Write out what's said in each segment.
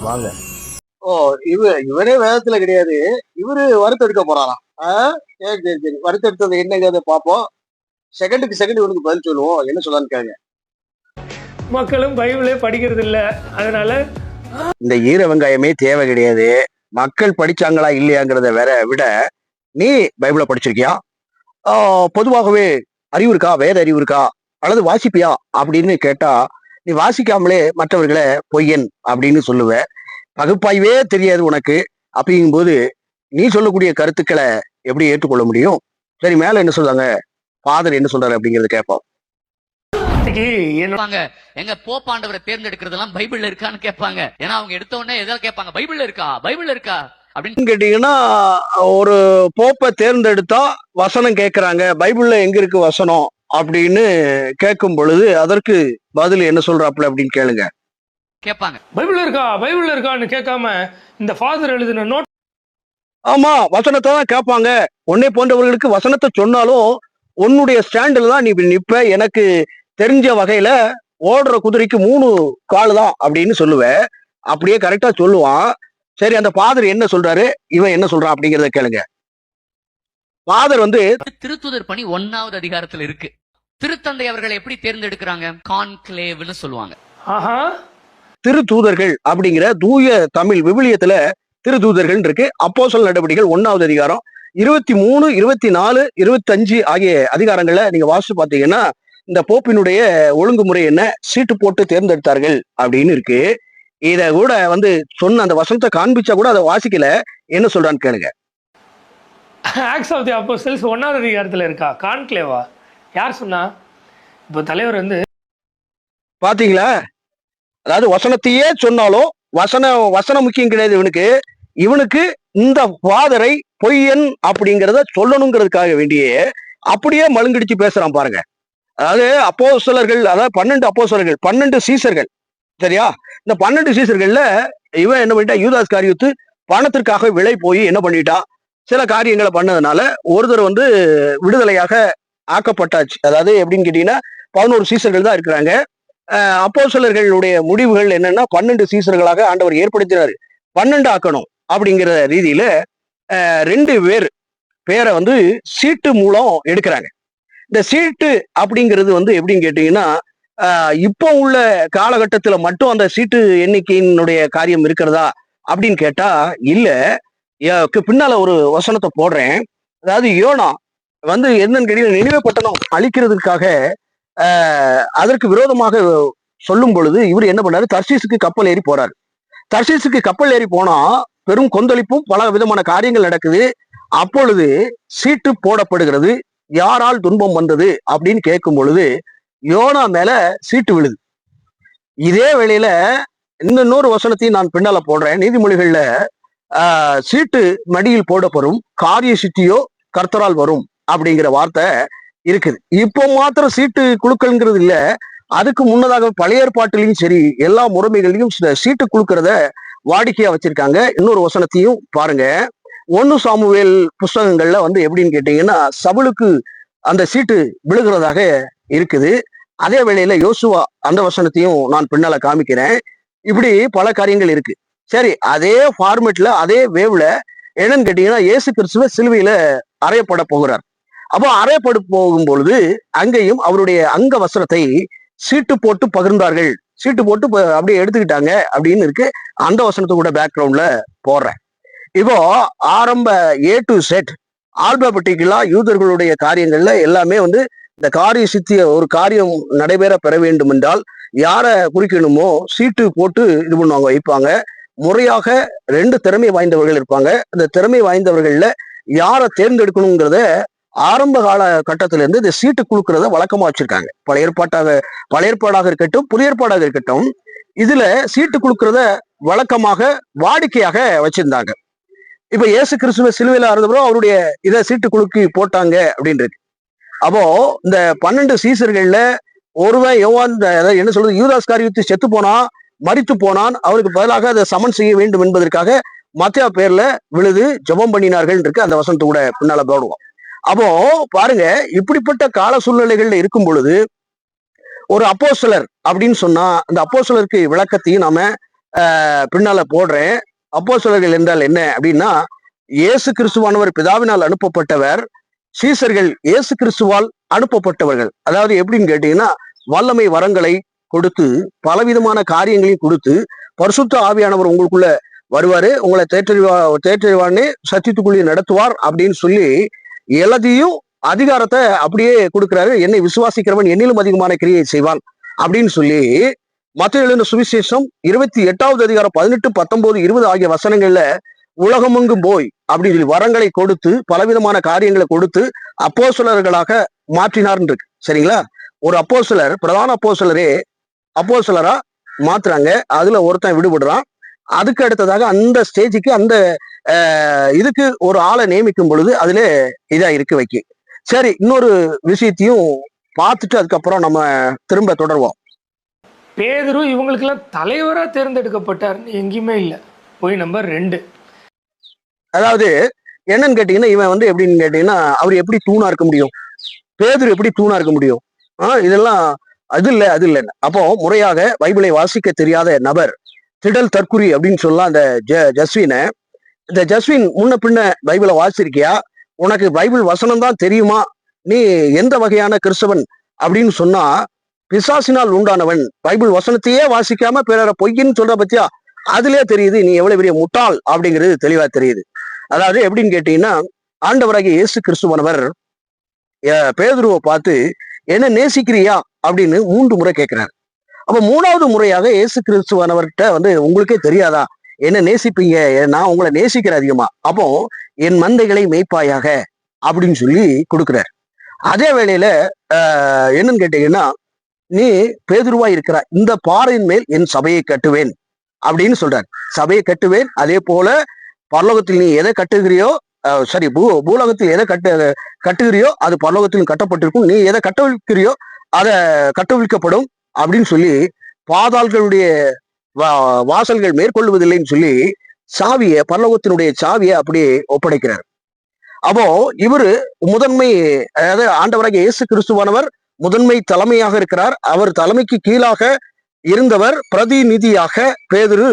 வாங்க. ஓ, இவரே வேதத்துல கிடையாது. இவரு வறுத்தெடுக்க போறாராம். சரி சரி சரி, வறுத்தெடுத்தது என்னங்கிறத பார்ப்போம். செகண்டுக்கு செகண்ட் இவனுக்கு பதில் சொல்லுவோம். என்ன சொல்லான்னு கேளுங்க. மக்களும் பைபிளே படிக்கிறது இல்ல. அதனால இந்த ஈர வெங்காயமே தேவை கிடையாது. மக்கள் படிச்சாங்களா இல்லையாங்கிறத வேற விட, நீ பைபிள படிச்சிருக்கியா? பொதுவாகவே அறிவு இருக்கா, வேத அறிவு இருக்கா, அல்லது வாசிப்பியா அப்படின்னு கேட்டா, நீ வாசிக்காமலே மற்றவர்களை பொய்யன் அப்படின்னு சொல்லுவ. பகுப்பாய்வே தெரியாது உனக்கு. அப்படிங்கும்போது நீ சொல்லக்கூடிய கருத்துக்களை எப்படி ஏற்றுக்கொள்ள முடியும்? சரி, மேல என்ன சொல்றாங்க, ஃபாதர் என்ன சொல்றாரு அப்படிங்கறத கேட்போம். எங்க போப்பாண்டவரை தேர்ந்தெடுக்கிறதெல்லாம் பைபிள்ல இருக்கான்னு கேட்பாங்க. ஏன்னா அவங்க எடுத்த உடனே எதாவது கேட்பாங்க, பைபிள்ல இருக்கா, பைபிள்ல இருக்கா அப்படின்னு கேட்டீங்கன்னா, ஒரு போப்பை தேர்ந்தெடுத்தா வசனம் கேட்கிறாங்க, பைபிள்ல எங்க இருக்கு வசனம் அப்படின்னு கேட்கும் பொழுது அதற்கு பதில் என்ன சொல்றாப்புல அப்படின்னு கேளுங்க. கேட்பாங்க, பைபிள் இருக்கா, பைபிள் இருக்கான்னு கேட்காம இந்த ஃபாதர் எழுதின நோட். ஆமா, வசனத்தை தான் கேட்பாங்க. உன்னை போன்றவர்களுக்கு வசனத்தை சொன்னாலும் உன்னுடைய ஸ்டாண்டில் தான் நீ நிப்ப. எனக்கு தெரிஞ்ச வகையில ஓடுற குதிரைக்கு 3 கால் தான் அப்படின்னு சொல்லுவேன். அப்படியே கரெக்டா சொல்லுவான். சரி, அந்த ஃபாதர் என்ன சொல்றாரு, இவன் என்ன சொல்றான் அப்படிங்கறத கேளுங்க. ஃபாதர் திருத்துதர் பணி 1வது அதிகாரத்துல இருக்கு. திருத்தந்தை அவர்களை எப்படி தேர்ந்தெடுக்கிறாங்க? கான்க்ளேவ்னு சொல்லுவாங்க. திருத்தூதர்கள் அப்படிங்கிற தூய தமிழ் விவிலியத்துல திருத்தூதர்கள் இருக்கு. அப்போஸ்தலர் நடவடிக்கைகள் 1வது அதிகாரம் 23, 24, 25 ஆகிய அதிகாரங்களை நீங்க வாசிச்சு பாத்தீங்கன்னா, இந்த போப்பினுடைய ஒழுங்குமுறை என்ன, சீட்டு போட்டு தேர்ந்தெடுத்தார்கள் அப்படின்னு இருக்கு. இத கூட சொன்ன அந்த வசனத்தை காண்பிச்சா கூட அதை வாசிக்கல. என்ன சொல்றான்னு கேளுங்க. ஆக்ட்ஸ் ஆஃப் தி அப்போஸ்தலர்ஸ் 1வது அதிகாரத்துல இருக்கா கான்க்ளேவா? யார் சொன்னா? இப்போ தலைவர் பாத்தீங்களா? அதாவது வசனத்தையே சொன்னாலும் வசனம் முக்கியம் கிடையாது இவனுக்கு. இவனுக்கு இந்த ஃபாதரை பொய்யன் அப்படிங்கிறத சொல்லணுங்கிறதுக்காக வேண்டியே அப்படியே மழுங்கடிச்சு பேசுறான் பாருங்க. அதாவது அப்போஸ்தலர்கள், அதாவது 12 அப்போஸ்தலர்கள், 12 சீசர்கள். சரியா? இந்த 12 சீசர்கள்ல இவன் என்ன பண்ணிட்டா, யூதாஸ் காரியத்து பணத்திற்காக விலை போய் என்ன பண்ணிட்டா, சில காரியங்களை பண்ணதுனால ஒருத்தர் விடுதலையாக ஆக்கப்பட்டாச்சு. அதாவது எப்படின்னு கேட்டீங்கன்னா, 11 சீசர்கள் தான் இருக்கிறாங்க. அப்போஸ்தலர்களுடைய முடிவுகள் என்னன்னா, 12 சீசர்களாக ஆண்டவர் ஏற்படுத்தினாரு. 12 ஆக்கணும் அப்படிங்கிற ரீதியில 2 பேரை சீட்டு மூலம் எடுக்கிறாங்க. இந்த சீட்டு அப்படிங்கிறது எப்படின்னு கேட்டீங்கன்னா, இப்போ உள்ள காலகட்டத்துல மட்டும் அந்த சீட்டு எண்ணிக்கையினுடைய காரியம் இருக்கிறதா அப்படின்னு கேட்டா இல்ல. பின்னால ஒரு வசனத்தை போடுறேன். அதாவது யோனா என்னன்னு கேட்டீங்கன்னா, நினைவே பட்டணம் அழிக்கிறதுக்காக அதற்கு விரோதமாக சொல்லும் பொழுது இவர் என்ன பண்ணாரு, தர்சீசுக்கு கப்பல் ஏறி போறாரு. தர்சீசுக்கு கப்பல் ஏறி போனா பெரும் கொந்தளிப்பும் பல விதமான காரியங்கள் நடக்குது. அப்பொழுது சீட்டு போடப்படுகிறது. யாரால் துன்பம் வந்தது அப்படின்னு கேட்கும் பொழுது யோனா மேல சீட்டு விழுது. இதே வேளையில இன்னொரு வசனத்தையும் நான் பின்னால போடுறேன். நீதிமொழிகள்ல சீட்டு மடியில் போடப்படும், காரிய சித்தியோ கர்த்தரால் வரும் அப்படிங்கிற வார்த்தை இருக்குது. இப்போ மாத்திரம் சீட்டு குழுக்கள்ங்கிறது இல்ல, அதுக்கு முன்னதாக பழைய ஏற்பாட்டிலையும் சரி எல்லா முறைமைகளையும் சீட்டு குழுக்கிறத வாடிக்கையா வச்சிருக்காங்க. இன்னொரு வசனத்தையும் பாருங்க. 1 சாமுவேல் புஸ்தகங்கள்ல எப்படின்னு கேட்டீங்கன்னா, சவுலுக்கு அந்த சீட்டு விழுகிறதாக இருக்குது. அதே வேளையில யோசுவா அந்த வசனத்தையும் நான் பின்னால காமிக்கிறேன். இப்படி பல காரியங்கள் இருக்கு. சரி, அதே ஃபார்மேட்ல அதே வேவ்ல என்னன்னு கேட்டீங்கன்னா, இயேசு கிறிஸ்துவ சிலுவையில அறையப்பட போகிறார். அப்போ அறையப்பட போகும் பொழுது அங்கேயும் அவருடைய அங்க வஸ்திரத்தை சீட்டு போட்டு பகிர்ந்தார்கள், சீட்டு போட்டு அப்படியே எடுத்துக்கிட்டாங்க அப்படின்னு இருக்கு. அந்த வசனத்தை கூட பேக்ரவுண்ட்ல போடுறேன். இப்போ ஆரம்ப A to Z ஆல்பாபெட்டிக்கலா யூதர்களுடைய காரியங்கள்ல எல்லாமே இந்த காரிய சித்திய ஒரு காரியம் நடைபெற பெற வேண்டும் என்றால் யாரை குறிக்கணுமோ சீட்டு போட்டு இது பண்ணுவாங்க, வைப்பாங்க. முறையாக 2 திறமை வாய்ந்தவர்கள் இருப்பாங்க. அந்த திறமை வாய்ந்தவர்கள்ல யாரை தேர்ந்தெடுக்கணுங்கிறத ஆரம்ப கால கட்டத்துல இருந்து இந்த சீட்டு குழுக்கிறத வழக்கமா வச்சிருக்காங்க. பழைய ஏற்பாடாக இருக்கட்டும், புதிய ஏற்பாடாக இருக்கட்டும், இதுல சீட்டு குழுக்கிறத வழக்கமாக வாடிக்கையாக வச்சிருந்தாங்க. இப்ப இயேசு கிறிஸ்துவ சிலுவையில அறுந்தப்பறம் அவருடைய இதை சீட்டு குலுக்கி போட்டாங்க அப்படின்றது. அப்போ இந்த 12 சீசர்கள்ல ஒருவன் யோவான் என்ன சொல்றது, யூதாஸ் காரியத்தை செத்து போனான், மரித்து போனான், அவருக்கு பதிலாக அதை சமன் செய்ய வேண்டும் என்பதற்காக மத்தியா பேர்ல விழுது ஜெபம் பண்ணினார்கள் இருக்கு. அந்த வசனத்தை கூட பின்னால போடுவோம். அப்போ பாருங்க, இப்படிப்பட்ட கால சூழ்நிலைகள்ல இருக்கும் பொழுது ஒரு அப்போஸ்தலர் அப்படின்னு சொன்னா அந்த அப்போஸ்தலருக்கு விளக்கத்தையும் நாம பின்னால போடுறேன். அப்போஸ்தலர்கள் என்றால் என்ன அப்படின்னா, இயேசு கிறிஸ்துவானவர் பிதாவினால் அனுப்பப்பட்டவர், சீசர்கள் இயேசு கிறிஸ்துவால் அனுப்பப்பட்டவர்கள். அதாவது எப்படின்னு கேட்டீங்கன்னா, வல்லமை வரங்களை கொடுத்து பலவிதமான காரியங்களையும் கொடுத்து பரிசுத்த ஆவியானவர் உங்களுக்குள்ள வருவாரு, உங்களை தேற்றறிவானே சத்தியத்துக்குள்ளே நடத்துவார் அப்படின்னு சொல்லி எல்லாத்தையும் அதிகாரத்தை அப்படியே கொடுக்கிறாரு. என்னை விசுவாசிக்கிறவன் என்னிலும் அதிகமான கிரியை செய்வான் அப்படின்னு சொல்லி மத்தேயு எழுதின சுவிசேஷம் 28வது அதிகாரம் 18, 19, 20 ஆகிய வசனங்கள்ல உலகமெங்கும் போய் அப்படின்னு சொல்லி வரங்களை கொடுத்து பலவிதமான காரியங்களை கொடுத்து அப்போஸ்தலர்களாக மாற்றினார்னு இருக்கு. சரிங்களா? ஒரு அப்போஸ்தலர், பிரதான அப்போஸ்தலரா மாத்துறாங்க. அதுல ஒருத்தன் விடுபடுறான். அதுக்கு அடுத்ததாக அந்த ஸ்டேஜுக்கு அந்த இதுக்கு ஒரு ஆளை நியமிக்கும் பொழுது அதுல இதா இருக்கு வைக்க. சரி, இன்னொரு விஷயத்தையும் பார்த்துட்டு அதுக்கப்புறம் நம்ம திரும்ப தொடர்வோம். பேதுரு இவங்களுக்கெல்லாம் தலைவரா தேர்ந்தெடுக்கப்பட்டார்னு எங்கேயுமே இல்லை. போய் நம்பர் 2. அதாவது என்னன்னு கேட்டீங்கன்னா, இவன் வந்து எப்படின்னு கேட்டீங்கன்னா, அவர் எப்படி தூணா இருக்க முடியும்? பேதுரு எப்படி தூணா இருக்க முடியும்? இதெல்லாம் அது இல்லைன்னு. அப்போ முறையாக பைபிளை வாசிக்க தெரியாத நபர், திடல் தற்குறி அப்படின்னு சொல்லலாம் அந்த ஜஸ்வினை. இந்த ஜஸ்வின் முன்ன பின்ன பைபிளை வாசிச்சிருக்கியா? உனக்கு பைபிள் வசனம் தான் தெரியுமா? நீ எந்த வகையான கிறிஸ்தவன் அப்படின்னு சொன்னா, பிசாசினால் உண்டானவன், பைபிள் வசனத்தையே வாசிக்காம பிறரை பொய்ன்னு சொல்ற பத்தியா, அதுலயே தெரியுது நீ எவ்வளவு பெரிய முட்டாள் அப்படிங்கிறது தெளிவா தெரியுது. அதாவது எப்படின்னு கேட்டீங்கன்னா, ஆண்டவராகிய இயேசு கிறிஸ்துவானவர் பேதுருவை பார்த்து என்ன நேசிக்கிறியா அப்படின்னு 3 முறை கேட்கிறார். அப்ப 3வது முறையாக இயேசு கிறிஸ்துவானவர்கிட்ட வந்து உங்களுக்கே தெரியாதா என்ன நேசிப்பீங்க, நான் உங்களை நேசிக்கிறேன் அதிகமா, அப்போ என் மந்தைகளை மேய்ப்பாயாக அப்படின்னு சொல்லி கொடுக்கிறார். அதே வேளையில என்னன்னு கேட்டீங்கன்னா, நீ பேதுருவா இருக்கிற இந்த பாறையின் மேல் என் சபையை கட்டுவேன் அப்படின்னு சொல்றார். சபையை கட்டுவேன். அதே போல பரலோகத்தில் நீ எதை கட்டுகிறியோ, பூலோகத்தில் எதை கட்டுகிறியோ அது பரலோகத்திலும் கட்டப்பட்டிருக்கும். நீ எதை கட்டவிழ்க்கிறியோ அதை கட்டவிழ்க்கப்படும் அப்படின்னு சொல்லி பாதாள்களுடைய வாசல்கள் மேற்கொள்வதில்லைன்னு சொல்லி பரலோகத்தினுடைய சாவியை அப்படியே ஒப்படைக்கிறார். அப்போ இவரு முதன்மை, அதாவது ஆண்டவராகிய இயேசு கிறிஸ்துவானவர் முதன்மை தலைமையாக இருக்கிறார். அவர் தலைமைக்கு கீழாக இருந்தவர் பிரதிநிதியாக பேதுரு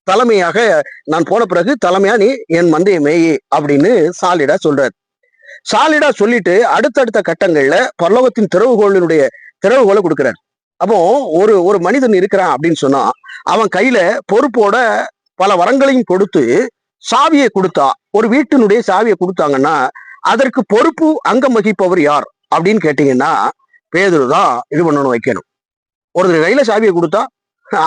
தலைமையாக, நான் போன பிறகு தலைமையா நீ என் மந்தையை மேயே அப்படின்னு சாலிடா சொல்றார். சாலிடா சொல்லிட்டு அடுத்தடுத்த கட்டங்கள்ல பரலோகத்தின் திறவுகோலை கொடுக்கிறார். அப்போ ஒரு மனிதன் இருக்கிறான் அப்படின்னு சொன்னா அவன் கையில பொறுப்போட பல வரங்களையும் கொடுத்து சாவியை கொடுத்தா, ஒரு வீட்டினுடைய சாவியை கொடுத்தாங்கன்னா அதற்கு பொறுப்பு அங்கம் வகிப்பவர் யார் அப்படின்னு கேட்டீங்கன்னா பேதுரு தான் இது பண்ணணும், வைக்கணும். ஒருத்தர் கையில சாவியை கொடுத்தா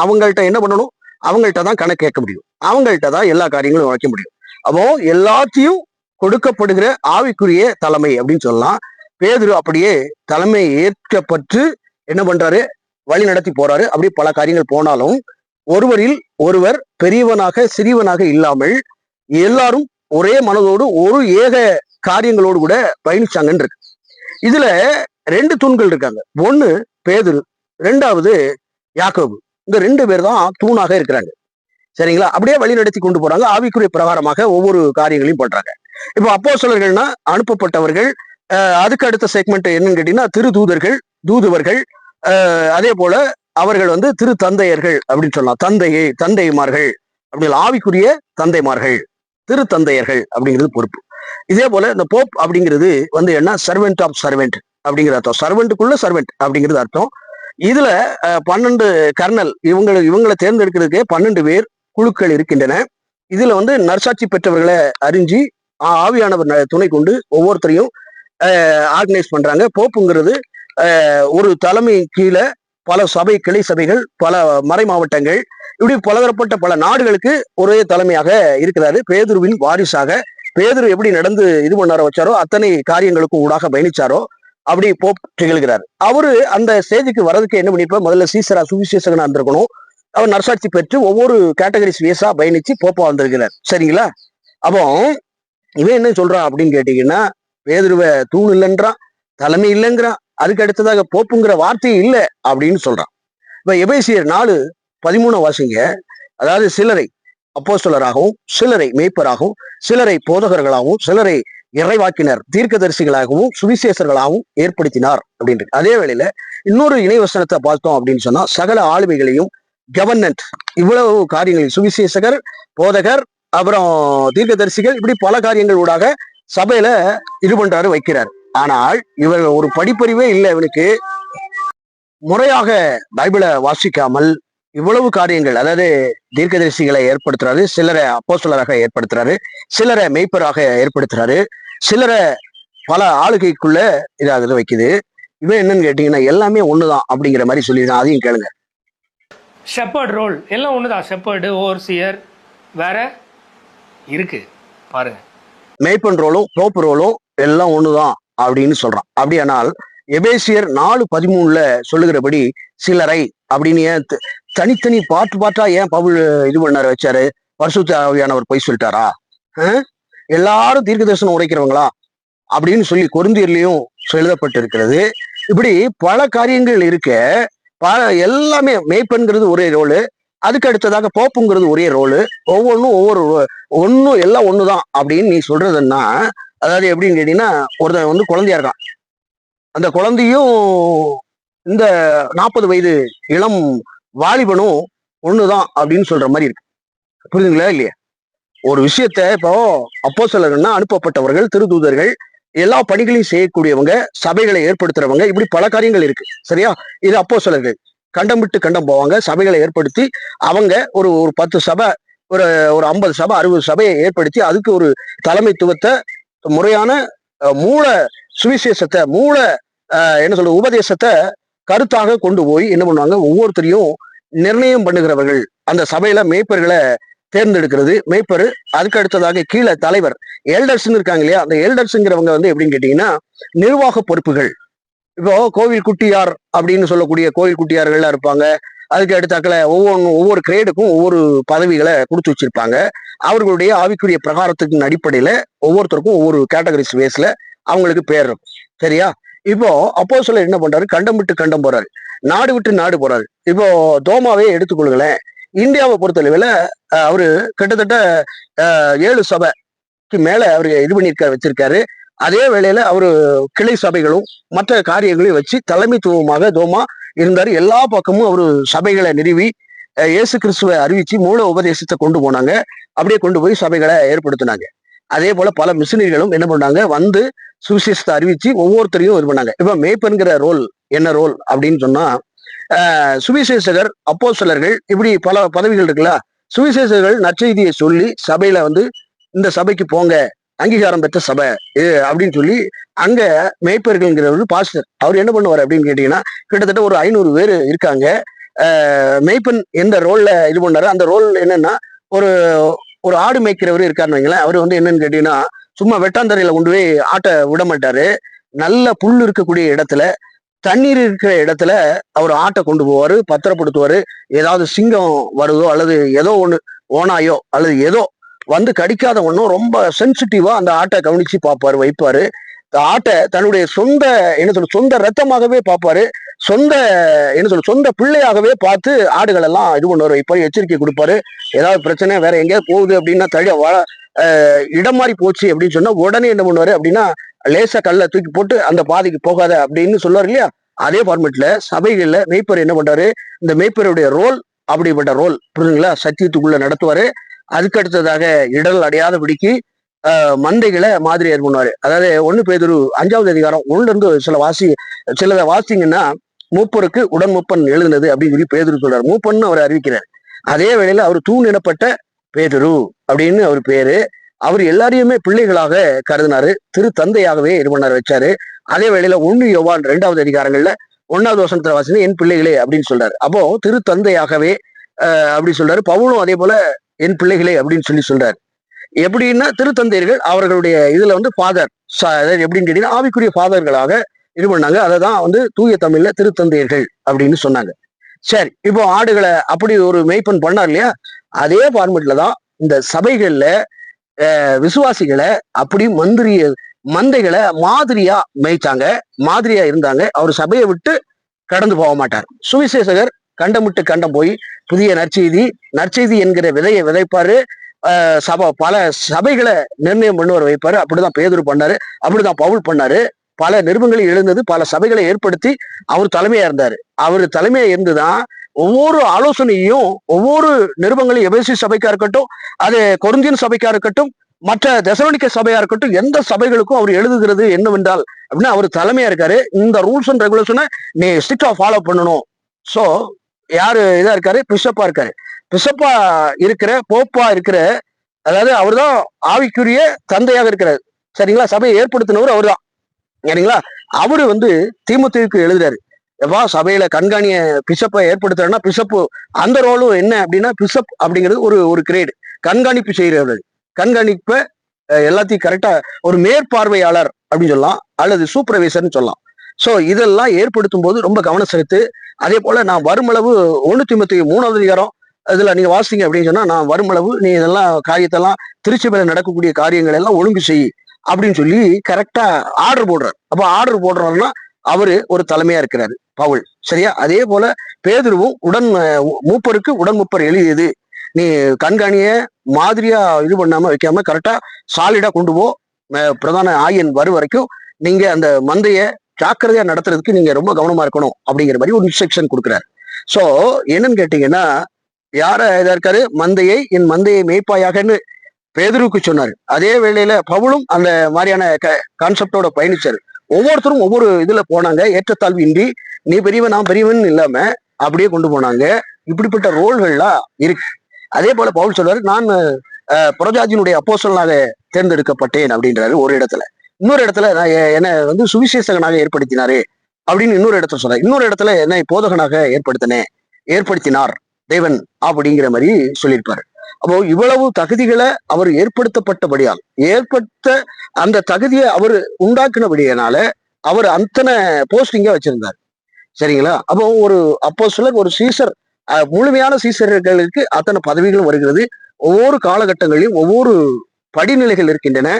அவங்கள்ட்ட என்ன பண்ணணும்? அவங்கள்ட்ட தான் கணக்கு கேட்க முடியும், அவங்கள்ட்ட தான் எல்லா காரியங்களும் வைக்க முடியும். அப்போ எல்லாத்தையும் கொடுக்கப்படுகிற ஆவிக்குரிய தலைமை அப்படின்னு சொல்லலாம். பேதுரு அப்படியே தலைமை ஏற்கப்பட்டு என்ன பண்றாரு? வழி நடத்தி போறாரு. அப்படி பல காரியங்கள் போனாலும் ஒருவரில் ஒருவர் பெரியவனாக சிறியவனாக இல்லாமல் எல்லாரும் ஒரே மனதோடு ஒரு ஏக காரியங்களோடு கூட பயணிச்சாங்கன்னு இருக்கு. இதுல 2 தூண்கள் இருக்காங்க. ஒண்ணு பேதுரு, 2வது யாக்கோபு. இந்த 2 பேர் தான் தூணாக இருக்கிறாங்க. சரிங்களா? அப்படியே வழி நடத்தி கொண்டு போறாங்க. ஆவிக்குரிய பிரகாரமாக ஒவ்வொரு காரியங்களையும் பண்றாங்க. இப்போ அப்போஸ்தலர்கள்னா அனுப்பப்பட்டவர்கள். அதுக்கு அடுத்த செக்மெண்ட் என்னன்னு கேட்டீங்கன்னா திருதூதர்கள், தூதுவர்கள். அதே போல அவர்கள் வந்து திரு தந்தையர்கள் அப்படின்னு சொல்லலாம். தந்தைமார்கள் அப்படி ஆவிக்குரிய தந்தைமார்கள், திரு தந்தையர்கள் அப்படிங்கிறது பொறுப்பு. இதே போல இந்த போப் அப்படிங்கிறது வந்து என்ன? சர்வெண்ட் ஆஃப் சர்வெண்ட் அப்படிங்கிற அர்த்தம். சர்வெண்ட்டுக்குள்ள சர்வெண்ட் அப்படிங்கிறது அர்த்தம். இதுல 12 கர்னல், இவங்களை தேர்ந்தெடுக்கிறதுக்கே 12 பேர் குழுக்கள் இருக்கின்றன. இதுல வந்து நற்சாட்சி பெற்றவர்களை அறிஞ்சு ஆவியானவர் துணை கொண்டு ஒவ்வொருத்தரையும் ஆர்கனைஸ் பண்றாங்க. போப்புங்கிறது ஒரு தலைமை கீழே பல கிளை சபைகள், பல மறை மாவட்டங்கள், இப்படி பலதரப்பட்ட பல நாடுகளுக்கு ஒரே தலைமையாக இருக்கிறாரு. பேதுருவின் வாரிசாக பேதுரு எப்படி நடந்து இது பண்ணாரோ வச்சாரோ அத்தனை காரியங்களுக்கும் ஊடாக பயணிச்சாரோ அப்படி போப் திகழ்கிறார். அவரு அந்த ஸ்டேஜுக்கு வர்றதுக்கு என்ன பண்ணிப்ப, முதல்ல சீசரா சுவிசேஷகனா இருந்திருக்கணும். அவர் நற்சாட்சி பெற்று ஒவ்வொரு கேட்டகரிஸ் வேஸா பயணிச்சு போப்பா வந்திருக்கிறார். சரிங்களா? அப்போ இவன் என்ன சொல்றான் அப்படின்னு கேட்டீங்கன்னா, பேதுருவை தூண் இல்லைன்றான், தலைமை இல்லைங்கிறான், அதுக்கு அடுத்ததாக போப்புங்கிற வார்த்தையே இல்லை அப்படின்னு சொல்றான். இப்ப எபேசியர் 4:13 வாசிங்க. அதாவது சிலரை அப்போஸ்தலராகவும், சிலரை மேய்ப்பராகவும், சிலரை போதகர்களாகவும், சிலரை இறைவாக்கினர் தீர்க்கதரிசிகளாகவும் சுவிசேஷர்களாகவும் ஏற்படுத்தினார் அப்படின்னு. அதே வேளையில இன்னொரு இணைவசனத்தை பார்த்தோம் அப்படின்னு சொன்னா, சகல ஆளுமைகளையும் கவர்னன்ட், இவ்வளவு காரியங்கள், சுவிசேஷகர், போதகர், அப்புறம் தீர்க்கதரிசிகள், இப்படி பல காரியங்கள் ஊடாக சபையில இது பண்றாரு, வைக்கிறார். ஆனால் இவர் ஒரு படிப்பறிவே இல்லை இவனுக்கு. முறையாக பைபிளை வாசிக்காமல் இவ்வளவு காரியங்கள், அதாவது தீர்க்கதரிசிகளை ஏற்படுத்துறாரு, சிலரை அப்போஸ்தலராக ஏற்படுத்துறாரு, சிலரை மெய்ப்பராக ஏற்படுத்துறாரு, சிலரை பல ஆளுகைக்குள்ள இதாக வைக்குது. இவன் என்னன்னு கேட்டீங்கன்னா எல்லாமே ஒண்ணுதான் அப்படிங்கிற மாதிரி சொல்லிடுறான். அதையும் கேளுங்க. ஷெப்பர்ட் ரோல் எல்லாம் ஒண்ணுதான். ஷெப்பர்டு, ஓவர்சியர் வேற இருக்கு பாருங்க. மேய்ப்பன் ரோலும் போப்பு ரோலும் எல்லாம் ஒண்ணுதான் அப்படின்னு சொல்றான். அப்படியானால் எபேசியர் 4:13 சொல்லுகிறபடி சிலரை அப்படின்னு ஏன் தனித்தனி பாட்டா ஏன் பவுல் இது பண்ணாரு, வச்சாரு? பரிசுத்த ஆவியானவர் போய் சொல்லிட்டாரா? எல்லாரும் தீர்க்க தரிசனம் உரைக்கிறவங்களா அப்படின்னு சொல்லி கொரிந்தியர்லயும் எழுதப்பட்டு இருக்கிறது. இப்படி பல காரியங்கள் இருக்க, எல்லாமே மேய்ப்பன்கிறது ஒரே ரோலு, அதுக்கு அடுத்ததாக போப்புங்கிறது ஒரே ரோலு, ஒவ்வொன்றும் எல்லாம் ஒண்ணுதான் அப்படின்னு நீ சொல்றதுன்னா, அதாவது எப்படின்னு கேட்டீங்கன்னா, ஒருத்தன் வந்து குழந்தையா இருக்கான், அந்த குழந்தையும் இந்த 40 வயது இளம் வாலிபனும் ஒண்ணுதான் அப்படின்னு சொல்ற மாதிரி இருக்கு. புரியுதுங்களா இல்லையா? ஒரு விஷயத்த இப்போ அப்போஸ்தலர்கள்னா அனுப்பப்பட்டவர்கள், திருதூதர்கள், எல்லா பணிகளையும் செய்யக்கூடியவங்க, சபைகளை ஏற்படுத்துறவங்க, இப்படி பல காரியங்கள் இருக்கு. சரியா? இது அப்போஸ்தலர்கள் கண்டம் விட்டு கண்டம் போவாங்க, சபைகளை ஏற்படுத்தி அவங்க ஒரு 10 சபை, ஒரு 50 சபை, 60 சபையை ஏற்படுத்தி அதுக்கு ஒரு தலைமைத்துவத்தை, முறையான மூல சுவிசேஷத்தை, மூல என்ன சொல்றது, உபதேசத்தை கருத்தாக கொண்டு போய் என்ன பண்ணுவாங்க, ஒவ்வொருத்தரையும் நிர்ணயம் பண்ணுகிறவர்கள். அந்த சபையில மேய்ப்பர்களை தேர்ந்தெடுக்கிறது மேய்ப்பர். அதுக்கு அடுத்ததாக கீழே தலைவர், எல்டர்ஸ் இருக்காங்க இல்லையா? அந்த எல்டர்ஸ்ங்கிறவங்க வந்து எப்படின்னு கேட்டீங்கன்னா நிர்வாக பொறுப்புகள். இப்போ கோவில் குட்டியார் அப்படின்னு சொல்லக்கூடிய கோவில் குட்டியார்கள்லாம் இருப்பாங்க. அதுக்கு அடுத்தாக்கல ஒவ்வொரு கிரேடுக்கும் ஒவ்வொரு பதவிகளை கொடுத்து வச்சிருப்பாங்க. அவர்களுடைய ஆவிக்குரிய பிரகாரத்துக்கு அடிப்படையில ஒவ்வொருத்தருக்கும் ஒவ்வொரு கேட்டகரிஸ் வேஸ்ல அவங்களுக்கு பேர் இருக்கும். சரியா? இப்போ அப்போஸ்தலர் என்ன பண்றாரு, கண்டம் விட்டு கண்டம் போறாரு, நாடு விட்டு நாடு போறாரு. இப்போ தோமாவே எடுத்துக்கொள்ளுங்களேன். இந்தியாவை பொறுத்தளவுல அவரு கிட்டத்தட்ட 7 சபைக்கு மேல அவரு இது பண்ணியிருக்காரு, வச்சிருக்காரு. அதே வேளையில அவரு கிளை சபைகளும் மற்ற காரியங்களையும் வச்சு தலைமைத்துவமாக தோமா இருந்தாரு. எல்லா பக்கமும் அவரு சபைகளை நிறுவி இயேசு கிறிஸ்துவை அறிவிச்சு மூல உபதேசத்தை கொண்டு போனாங்க. அப்படியே கொண்டு போய் சபைகளை ஏற்படுத்தினாங்க. அதே போல பல மிஷினரிகளும் என்ன பண்ணாங்க, வந்து சுவிசேஷத்தை அறிவிச்சு ஒவ்வொருத்தரையும் இது பண்ணாங்க. இப்ப மேய்ப்பன்கிற ரோல் என்ன ரோல் அப்படின்னு சொன்னா, சுவிசேஷகர், அப்போஸ்தலர்கள், இப்படி பல பதவிகள் இருக்குல்ல. சுவிசேஷகர்கள் நற்செய்தியை சொல்லி சபையில வந்து இந்த சபைக்கு போங்க, அங்கீகாரம் பெற்ற சபை அப்படின்னு சொல்லி, அங்க மேய்ப்பர்கள்ங்கிறவர் பாஸ்டர் அவர் என்ன பண்ணுவார் அப்படின்னு கேட்டீங்கன்னா, கிட்டத்தட்ட ஒரு 500 பேர் இருக்காங்க. மேய்ப்பன் எந்த ரோல்ல இது பண்ணாரு, அந்த ரோல் என்னன்னா, ஒரு ஆடு மேய்க்கிறவர் இருக்காருன்னு வைங்களேன். அவர் வந்து என்னன்னு கேட்டீங்கன்னா, சும்மா வெட்டாந்தரையில கொண்டு போய் ஆட்டை விட மாட்டாரு. நல்ல புல் இருக்கக்கூடிய இடத்துல, தண்ணீர் இருக்கிற இடத்துல அவர் ஆட்டை கொண்டு போவாரு, பத்திரப்படுத்துவாரு. ஏதாவது சிங்கம் வருதோ அல்லது ஏதோ ஒண்ணு, ஓனாயோ அல்லது ஏதோ வந்து கடிக்காத ஒன்றும் ரொம்ப சென்சிட்டிவா அந்த ஆட்டை கவனிச்சு பார்ப்பாரு, வைப்பாரு. ஆட்டை தன்னுடைய சொந்த என்ன சொல்ல, சொந்த ரத்தமாகவே பார்ப்பாரு, சொந்த என்ன சொல்ல, சொந்த பிள்ளையாகவே பார்த்து ஆடுகள் எல்லாம் இது பண்ணுவாரு, வைப்பாரு, எச்சரிக்கை கொடுப்பாரு. ஏதாவது பிரச்சனை வேற எங்கேயாவது போகுது அப்படின்னா, இடம் மாறி போச்சு அப்படின்னு சொன்னா உடனே என்ன பண்ணுவாரு அப்படின்னா, லேசா கல்ல தூக்கி போட்டு அந்த பாதைக்கு போகாத அப்படின்னு சொல்லுவார் இல்லையா? அதே ஃபார்மெட்ல சபைகள்ல மேய்ப்பர் என்ன பண்றாரு, இந்த மேய்ப்பருடைய ரோல் அப்படிப்பட்ட ரோல், புரியுதுங்களா? சத்தியத்துக்குள்ள நடத்துவாரு. அதுக்கு அடுத்ததாக இடல் அடையாதபடிக்கு மந்தைகளை மாதிரியார் பண்ணுவாரு. அதாவது 1 பேதுரு 5வது அதிகாரம் 1ல இருந்து சிலதை வாசிங்கன்னா, மூப்பருக்கு உடன் மூப்பன் எழுதுனது அப்படின்னு சொல்லி பேதுரு சொல்றாரு. மூப்பன்னு அவர் அறிவிக்கிறார். அதே வேளையில அவர் தூணிடப்பட்ட பேதுரு அப்படின்னு அவர் பேரு. அவர் எல்லாரையுமே பிள்ளைகளாக கருதினாரு, திரு தந்தையாகவே இது பண்ணாரு, வச்சாரு. அதே வேளையில 1 யோவான் 2வது அதிகாரங்கள்ல 1வது வசனத்துல வாசிங்க, என் பிள்ளைகளே அப்படின்னு சொல்றாரு. அப்போ திரு தந்தையாகவே அப்படி சொல்றாரு. பவுலும் அதே போல என் பிள்ளைகளே அப்படின்னு சொல்றாரு. எப்படின்னா, திருத்தந்தையர்கள் அவர்களுடைய இதுல வந்து ஃபாதர், எப்படின்னு கேட்டீங்கன்னா ஆவிக்குரிய ஃபாதர்களாக இது பண்ணாங்க. அதை தான் வந்து தூய தமிழ்ல திருத்தந்தையர்கள் அப்படின்னு சொன்னாங்க. சரி, இப்போ ஆடுகளை அப்படி ஒரு மேய்ப்பன் பண்ணார் இல்லையா? அதே ஃபார்மெட்ல தான் இந்த சபைகள்ல விசுவாசிகளை அப்படி மந்தைகளை மாதிரியா மேய்ச்சாங்க, மாதிரியா இருந்தாங்க. அவர் சபையை விட்டு கடந்து போக மாட்டார். சுவிசேஷகர் கண்டம் விட்டு கண்டம் போய் புதிய நற்செய்தி என்கிற விதையை விதைப்பாரு. பல சபைகளை நிர்ணயம் பண்ணுவார், வைப்பாரு. அப்படிதான் பேதுரு பண்ணாரு, அப்படிதான் பவுல் பண்ணாரு. பல நிருபங்களை எழுந்தது, பல சபைகளை ஏற்படுத்தி அவர் தலைமையா இருந்தாரு. அவர் தலைமையா இருந்துதான் ஒவ்வொரு ஆலோசனையும் ஒவ்வொரு நிருபங்களையும் எபேசி சபைக்கா இருக்கட்டும், அது கொரிந்தியன் சபைக்கா இருக்கட்டும், மற்ற தெசலோனிக்க சபையா இருக்கட்டும், எந்த சபைகளுக்கும் அவர் எழுதுகிறது என்னவென்றால் அப்படின்னா அவர் தலைமையா இருக்காரு. இந்த ரூல்ஸ் அண்ட் ரெகுலேஷனை நீ ஸ்ட்ரிக்டா ஃபாலோ பண்ணணும். சோ யாரு இதா இருக்காரு? பிஷப்பா இருக்காரு. பிஷப்பா இருக்கிற போப்பா இருக்கிற, அதாவது அவர்தான் ஆவிக்குரிய தந்தையாக இருக்கிறார். சரிங்களா? சபையை ஏற்படுத்தினவர் அவர்தான். சரிங்களா? அவரு தீமோத்தேயுக்கு எழுதுறாரு, எப்பா சபையில கண்காணிய பிஷப்பை ஏற்படுத்துறேன்னா பிஷப்பு அந்த ரோலும் என்ன அப்படின்னா, பிஷப் அப்படிங்கிறது ஒரு கிரேடு, கண்காணிப்பு செய்கிறவர். கண்காணிப்ப எல்லாத்தையும் கரெக்டா ஒரு மேற்பார்வையாளர் அப்படின்னு சொல்லலாம், அல்லது சூப்பர்வைசர்னு சொல்லலாம். சோ இதெல்லாம் ஏற்படுத்தும் போது ரொம்ப கவனம் செலுத்து. அதே போல நான் வருமளவு 1 தீமோத்தேயு 3வது அதிகாரம் இதுல நீங்க வாசிங்க அப்படின்னு சொன்னா, நான் வருமளவு நீ இதெல்லாம் காரியத்தெல்லாம் திருச்சபையில நடக்கக்கூடிய காரியங்கள் எல்லாம் ஒழுங்கு செய் அப்படின்னு சொல்லி கரெக்டா ஆர்டர் போடுறாரு. அப்ப ஆர்டர் போடுறாருன்னா அவரு ஒரு தலைமையா இருக்கிறாரு பவுல். சரியா? அதே போல பேதுருவும் மூப்பருக்கு உடன் மூப்பர் எழுதியது, நீ கண்காணிய மாதிரியா இது பண்ணாம வைக்காம கரெக்டா சாலிடா கொண்டு போ, பிரதான ஆயன் வரும் வரைக்கும் நீங்க அந்த மந்தைய ஜாக்கிரதையா நடத்துறதுக்கு நீங்க ரொம்ப கவனமா இருக்கணும் அப்படிங்கிற மாதிரி ஒரு இன்ஸ்ட்ரக்ஷன் கொடுக்குறாரு. சோ என்னன்னு கேட்டீங்கன்னா, யார இதா இருக்காரு? என் மந்தையை மேய்ப்பாயாகன்னு பேதுருக்கு சொன்னாரு. அதே வேளையில பவுலும் அந்த மாதிரியான கான்செப்டோட பயணிச்சாரு. ஒவ்வொருத்தரும் ஒவ்வொரு இதுல போனாங்க, ஏற்றத்தாழ்வு இன்றி நீ பெரியவன் நான் பெரியவன் இல்லாம அப்படியே கொண்டு போனாங்க. இப்படிப்பட்ட ரோல்கள்லாம் இருக்கு. அதே போல பவுல் சொல்றாரு, நான் புறஜாதியினுடைய அப்போஸ்தலனாக தேர்ந்தெடுக்கப்பட்டேன் அப்படின்றாரு ஒரு இடத்துல. இன்னொரு இடத்துல நான் என்னை சுவிசேஷகனாக ஏற்படுத்தினாரு அப்படின்னு இன்னொரு இடத்துல சொல்றாரு. இன்னொரு இடத்துல என்னை போதகனாக ஏற்படுத்தினார் தேவன் அப்படிங்கிற மாதிரி சொல்லியிருப்பாரு. அப்போ இவ்வளவு தகுதிகளை அவர் ஏற்படுத்தப்பட்டபடியால், ஏற்பட்ட அந்த தகுதியை அவர் உண்டாக்குனபடியால அவர் அத்தனை போஸ்டிங்க வச்சிருந்தார். சரிங்களா? அப்போ ஒரு அப்போஸ்தலர், ஒரு சீசர், முழுமையான சீசர்களுக்கு அத்தனை பதவிகளும் வருகிறது. ஒவ்வொரு காலகட்டங்களிலும் ஒவ்வொரு படிநிலைகள் இருக்கின்றன.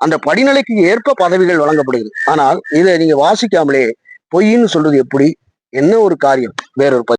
அந்த படிநிலைக்கு ஏற்ப பதவிகள் வழங்கப்படுகிறது. ஆனால் இதை நீங்க வாசிக்காமலே பொய்ன்னு சொல்றது எப்படி? என்ன ஒரு காரியம்? வேறொரு